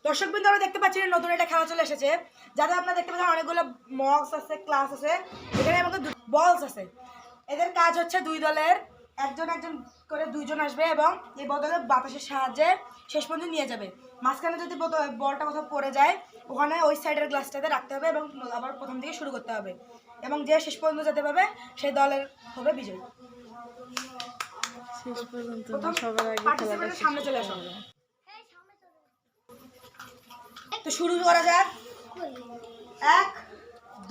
দর্শকবৃন্দ আমরা দেখতে পাচ্ছি নতুন একটা খেলা চলে এসেছে, যাতে আপনারা দেখতে পাচ্ছেন অনেকগুলো মক্স আছে, ক্লাস আছে, এখানে আমাদের বলস আছে। এদের কাজ হচ্ছে দুই দলের একজন একজন করে দুইজন আসবে এবং এই বদলে বাতাসের সাহায্যে শেষ পর্যন্ত নিয়ে যাবে। মাঝখানে যদি বলটা কোথাও পড়ে যায় ওখানে ওই সাইডের গ্লাসটাতে রাখতে হবে এবং আবার প্রথম থেকে শুরু করতে হবে এবং যে শেষ পর্যন্ত যেতে পারবে সেই দলের হবে বিজয়ী। শেষ পর্যন্ত সবার আগে খেলাটা সামনে চলে আসো। তো শুরু করা যাক। 1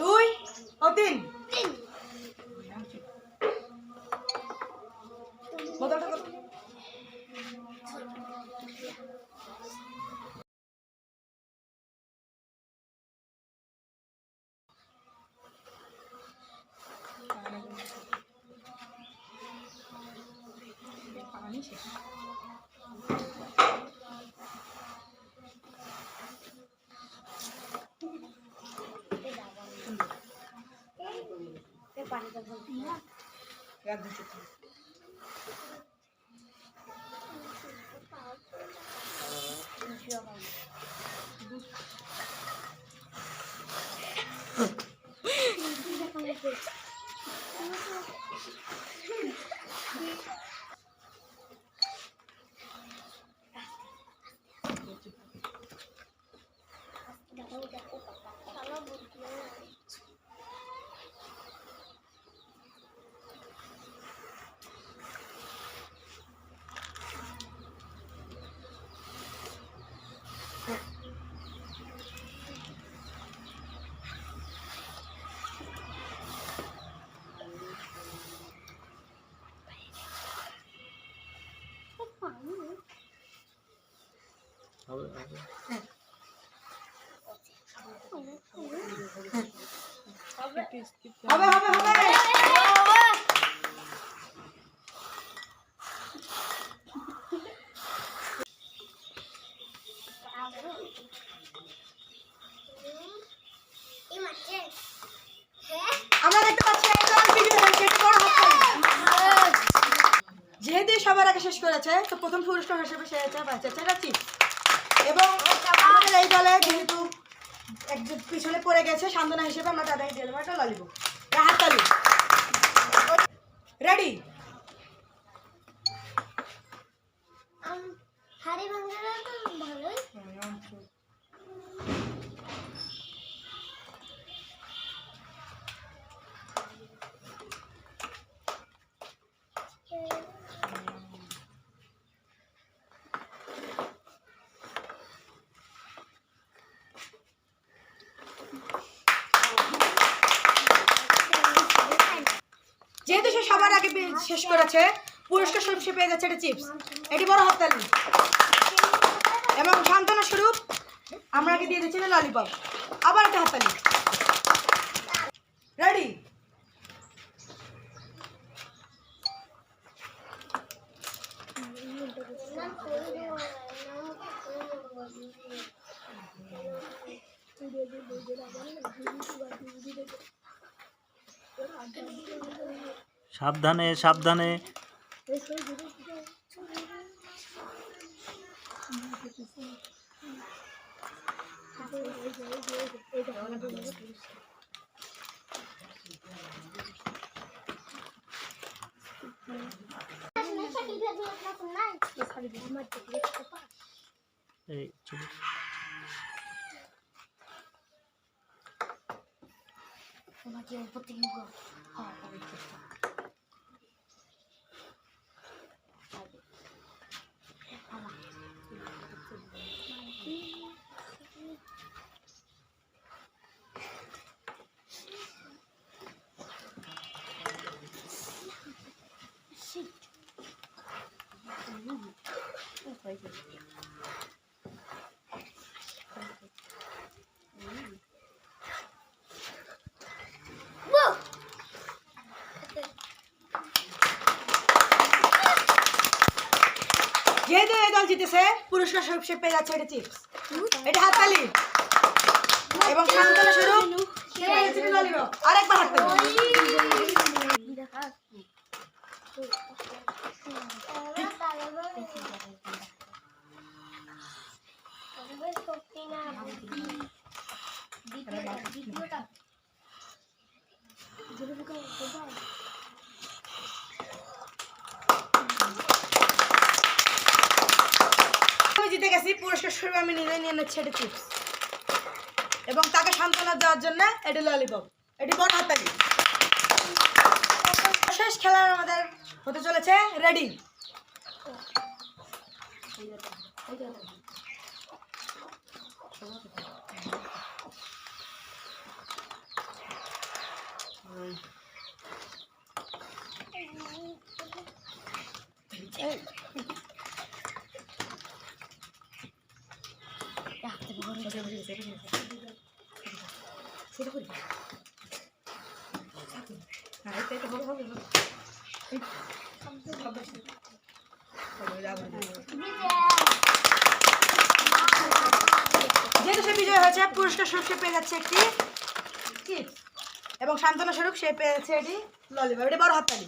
2 ও 3 বদলটা কর। পানি শেষ। পানিটা ভর্তি না এক দুটো আমরা দেখতে পাচ্ছি যেহেতু সবার আগে শেষ করেছে তো প্রথম পুরস্কার হিসেবে সে বাচ্চা এবং আমাদের এই দলে যেহেতু একজন পিছনে পড়ে গেছে সান্ত্বনা হিসেবে আমরা তাদেরকে দিয়ে দেবো একটা ললিপপ। হাততালি। রেডি? যেহেতু সে সবার আগে শেষ করেছে পুরস্কার স্বরূপ সে পেয়ে যাচ্ছে একটা চিপস। এটি বড় হাততালি। এবং সান্ত্বনা স্বরূপ আমরা আগে দিয়ে দিচ্ছি ললিপপ। আবার একটা হাততালি। রেডি? সাবধানে সাবধানে। এই চলো তোমাকে প্রত্যেক যেহেতু এই দল জিতেছে পুরস্কার স্বরূপ সে পেয়ে যাচ্ছে এটা চিপস। এটা হাততালি। এবং সান্ত্বনা স্বরূপ আরেকবার হাততালি। দ্বিতীয়টা আমি জিতে গেছি, পুরস্কার স্বরূপ আমি নিজে নিয়ে নিচ্ছি এটি চিপস এবং তাকে সান্ত্বনা দেওয়ার জন্য এটি ললিপপ, এটি বড় হাততালি। শেষ খেলা আমাদের হতে চলেছে রেডি। যেহেতু সে বিজয় হয়েছে, পুরস্কার স্বরূপ সে পেয়ে যাচ্ছে একটি চিপস এবং সান্ত্বনা স্বরূপ সে পেয়েছে এটি ললিপপ, এটি বড় হাততালি।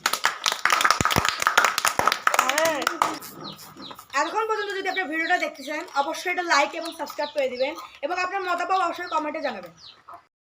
এতক্ষণ পর্যন্ত যদি আপনার ভিডিওটা দেখতেছেন, অবশ্যই এটা লাইক এবং সাবস্ক্রাইব করে দিবেন এবং আপনার মতামত অবশ্যই কমেন্টে জানাবেন।